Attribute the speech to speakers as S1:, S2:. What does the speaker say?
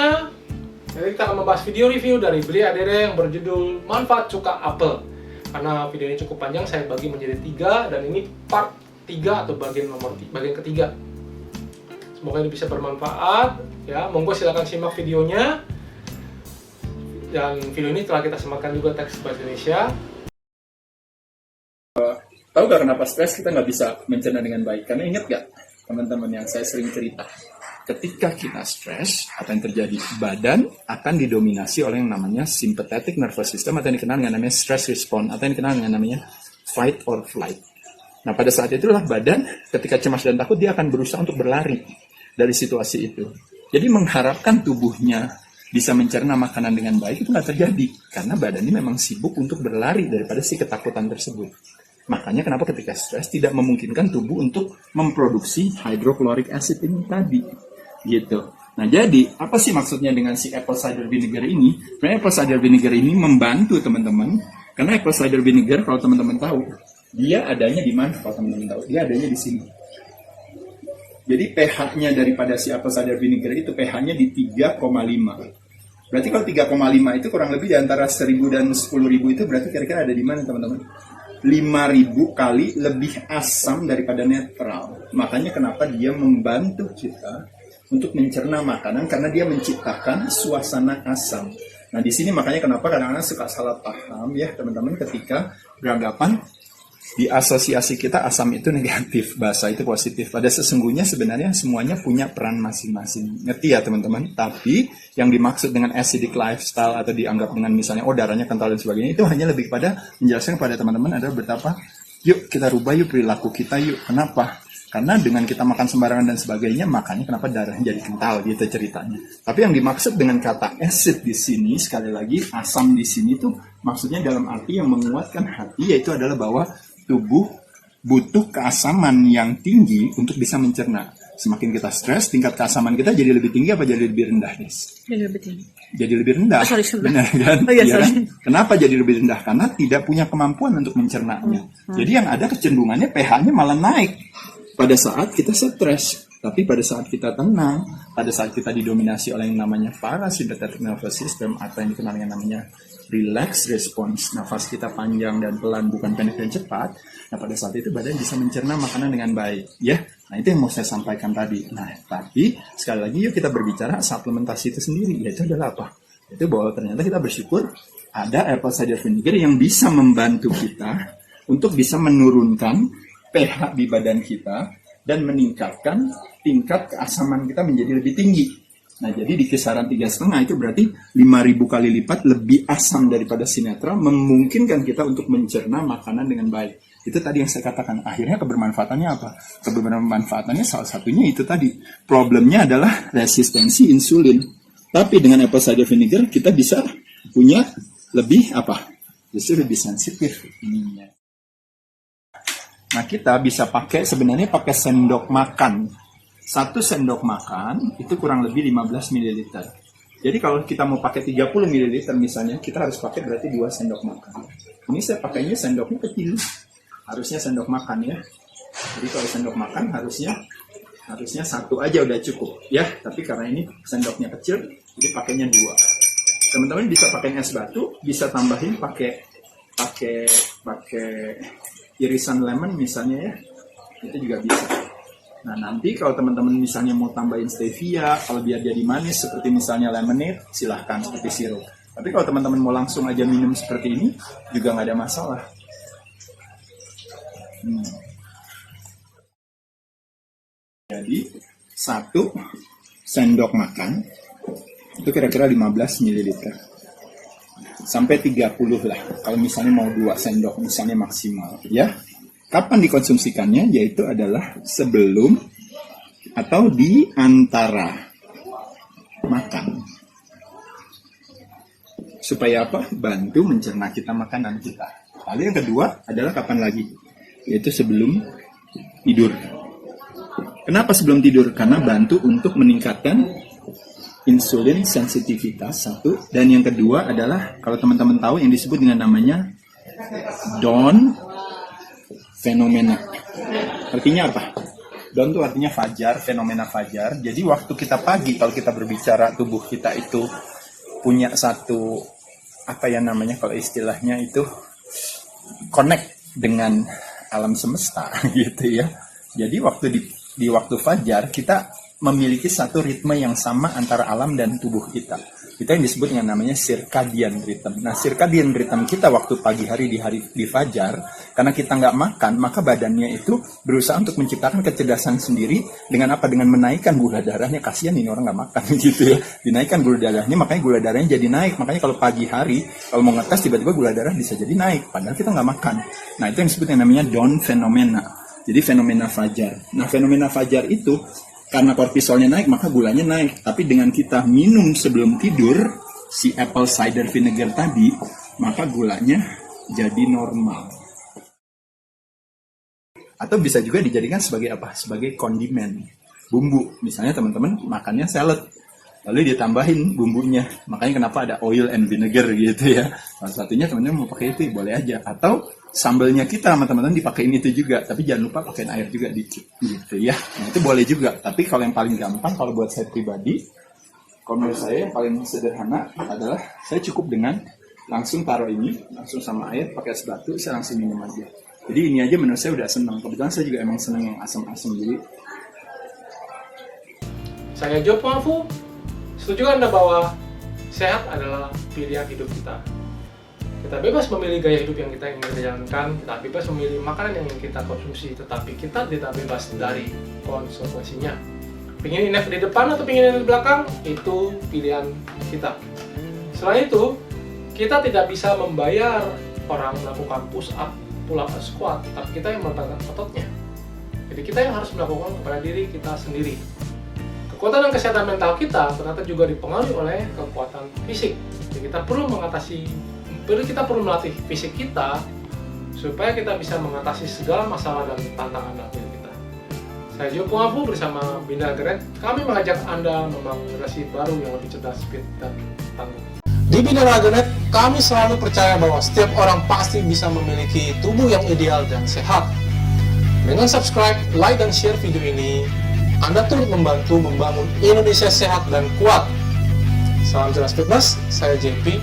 S1: videonya. Jadi kita akan membahas video review dari Beli ADD yang berjudul Manfaat Cuka Apel. Karena video ini cukup panjang, saya bagi menjadi 3 dan ini part 3 atau bagian ketiga. Semoga ini bisa bermanfaat. Ya, monggo silakan simak videonya. Dan video ini telah kita sematkan juga teks bahasa Indonesia.
S2: Tahu gak kenapa stres kita nggak bisa mencerna dengan baik? Karena ingat gak teman-teman yang saya sering cerita, ketika kita stres, apa yang terjadi? Badan akan didominasi oleh yang namanya sympathetic nervous system atau yang dikenal dengan namanya stress response atau yang dikenal dengan namanya fight or flight. Nah, pada saat itulah badan ketika cemas dan takut dia akan berusaha untuk berlari dari situasi itu. Jadi mengharapkan tubuhnya bisa mencerna makanan dengan baik itu nggak terjadi karena badan ini memang sibuk untuk berlari daripada si ketakutan tersebut. Makanya kenapa ketika stres tidak memungkinkan tubuh untuk memproduksi hydrochloric acid ini tadi, gitu. Nah, jadi apa sih maksudnya dengan si apple cider vinegar ini? Sebenarnya apple cider vinegar ini membantu teman-teman, karena apple cider vinegar kalau teman-teman tahu, dia adanya di mana? Kalau teman-teman tahu, dia adanya di sini. Jadi pH-nya daripada si apple cider vinegar itu pH-nya di 3,5. Berarti kalau 3,5 itu kurang lebih di antara 1000 dan 10.000 itu berarti kira-kira ada di mana teman-teman? 5.000 kali lebih asam daripada netral. Makanya kenapa dia membantu kita untuk mencerna makanan karena dia menciptakan suasana asam. Nah, di sini makanya kenapa kadang-kadang suka salah paham ya teman-teman ketika beranggapan di asosiasi kita asam itu negatif, basa itu positif. Pada sesungguhnya sebenarnya semuanya punya peran masing-masing. Ngerti ya teman-teman? Tapi yang dimaksud dengan acidic lifestyle atau dianggap dengan misalnya darahnya kental dan sebagainya itu hanya lebih kepada menjelaskan kepada teman-teman adalah betapa yuk kita rubah yuk perilaku kita yuk. Kenapa? Karena dengan kita makan sembarangan dan sebagainya makanya kenapa darahnya jadi kental gitu ceritanya. Tapi yang dimaksud dengan kata acid di sini sekali lagi asam di sini tuh maksudnya dalam arti yang menguatkan hati yaitu adalah bahwa tubuh butuh keasaman yang tinggi untuk bisa mencerna. Semakin kita stres, tingkat keasaman kita jadi lebih tinggi apa jadi lebih rendah, Des?
S3: Jadi lebih tinggi.
S2: Jadi lebih rendah. Benar kan?
S3: Oh, iya,
S2: kan? Kenapa jadi lebih rendah? Karena tidak punya kemampuan untuk mencernanya. Jadi yang ada kecenderungannya pH-nya malah naik pada saat kita stres. Tapi pada saat kita tenang, pada saat kita didominasi oleh yang namanya parasympathetic nervous system atau yang dikenal dengan namanya relax response, nafas kita panjang dan pelan bukan pendek dan cepat. Nah, pada saat itu badan bisa mencerna makanan dengan baik, ya. Nah, itu yang mau saya sampaikan tadi. Nah, tapi sekali lagi yuk kita berbicara suplementasi itu sendiri, yaitu adalah apa? Itu bahwa ternyata kita bersyukur ada apple cider vinegar yang bisa membantu kita untuk bisa menurunkan pH di badan kita dan meningkatkan tingkat keasaman kita menjadi lebih tinggi. Nah, jadi di kisaran 3,5 itu berarti 5.000 kali lipat lebih asam daripada sinetral, memungkinkan kita untuk mencerna makanan dengan baik. Itu tadi yang saya katakan. Akhirnya kebermanfaatannya apa? Kebermanfaatannya salah satunya itu tadi. Problemnya adalah resistensi insulin. Tapi dengan apple cider vinegar kita bisa punya lebih apa? Justru lebih sensitif ininya. Nah, kita bisa sebenarnya pakai sendok makan. 1 sendok makan itu kurang lebih 15 ml. Jadi kalau kita mau pakai 30 ml misalnya, kita harus pakai berarti 2 sendok makan. Ini saya pakainya sendoknya kecil. Harusnya sendok makan ya. Jadi kalau sendok makan harusnya 1 aja udah cukup ya. Tapi karena ini sendoknya kecil, jadi pakainya 2. Teman-teman bisa pakai es batu, bisa tambahin pakai irisan lemon misalnya ya. Itu juga bisa. Nah, nanti kalau teman-teman misalnya mau tambahin stevia, kalau biar jadi manis seperti misalnya lemonade, silahkan seperti sirup. Tapi kalau teman-teman mau langsung aja minum seperti ini, juga nggak ada masalah. Jadi, 1 sendok makan, itu kira-kira 15 ml. Sampai 30 lah, kalau misalnya mau 2 sendok, misalnya maksimal. Ya. Kapan dikonsumsikannya? Yaitu adalah sebelum atau di antara makan. Supaya apa? Bantu mencerna kita makanan kita. Lalu yang kedua adalah kapan lagi? Yaitu sebelum tidur. Kenapa sebelum tidur? Karena bantu untuk meningkatkan insulin sensitivitas 1. Dan yang kedua adalah kalau teman-teman tahu yang disebut dengan namanya Dawn fenomena. Artinya apa? Dawn itu artinya fajar, fenomena fajar. Jadi waktu kita pagi, kalau kita berbicara tubuh kita itu punya satu, apa ya namanya, kalau istilahnya itu connect dengan alam semesta gitu ya. Jadi waktu di waktu fajar kita memiliki satu ritme yang sama antara alam dan tubuh kita. Itu yang disebut dengan namanya circadian rhythm. Nah, circadian rhythm kita waktu pagi hari di fajar, karena kita nggak makan, maka badannya itu berusaha untuk menciptakan kecerdasan sendiri dengan apa? Dengan menaikkan gula darahnya. Kasihan ini orang nggak makan gitu ya. Dinaikkan gula darahnya, makanya gula darahnya jadi naik. Makanya kalau pagi hari, kalau mau ngetes tiba-tiba gula darah bisa jadi naik. Padahal kita nggak makan. Nah, itu yang disebut yang namanya dawn phenomena. Jadi fenomena fajar. Nah, fenomena fajar itu karena kortisolnya naik, maka gulanya naik. Tapi dengan kita minum sebelum tidur, si apple cider vinegar tadi, maka gulanya jadi normal. Atau bisa juga dijadikan sebagai apa? Sebagai kondimen, bumbu. Misalnya teman-teman makannya salad, lalu ditambahin bumbunya. Makanya kenapa ada oil and vinegar gitu ya. Salah satunya teman-teman mau pakai itu, boleh aja. Atau sambelnya kita sama teman-teman dipakein itu juga, tapi jangan lupa pakein air juga dikit gitu ya. Nah, itu boleh juga. Tapi kalau yang paling gampang, kalau buat saya pribadi, kalau menurut saya yang paling sederhana adalah saya cukup dengan langsung taruh ini, langsung sama air, pakai es batu, saya langsung minum aja. Jadi ini aja menurut saya udah senang. Kebetulan saya juga emang senang yang asam-asam. Jadi
S1: Saya Joe Pongfu, setuju Anda bahwa sehat adalah pilihan hidup kita. Kita bebas memilih gaya hidup yang kita ingin jalankan, kita bebas memilih makanan yang ingin kita konsumsi, tetapi kita tidak bebas dari konsekuensinya. Pingin INF di depan atau pingin INF di belakang, itu pilihan kita. Selain itu, kita tidak bisa membayar orang melakukan push up, pull up, squat, tapi kita yang meletakkan ototnya. Jadi kita yang harus melakukan kepada diri kita sendiri. Kekuatan dan kesehatan mental kita ternyata juga dipengaruhi oleh kekuatan fisik. Jadi kita perlu melatih fisik kita supaya kita bisa mengatasi segala masalah dan tantangan dalam hidup kita. Saya Joe Pongfu bersama Bina Geret, kami mengajak Anda membangun generasi baru yang lebih cerdas, fit, dan tangguh. Di Bina Geret, kami selalu percaya bahwa setiap orang pasti bisa memiliki tubuh yang ideal dan sehat. Dengan subscribe, like, dan share video ini, Anda turut membantu membangun Indonesia sehat dan kuat. Salam cerdas fitness, saya JP.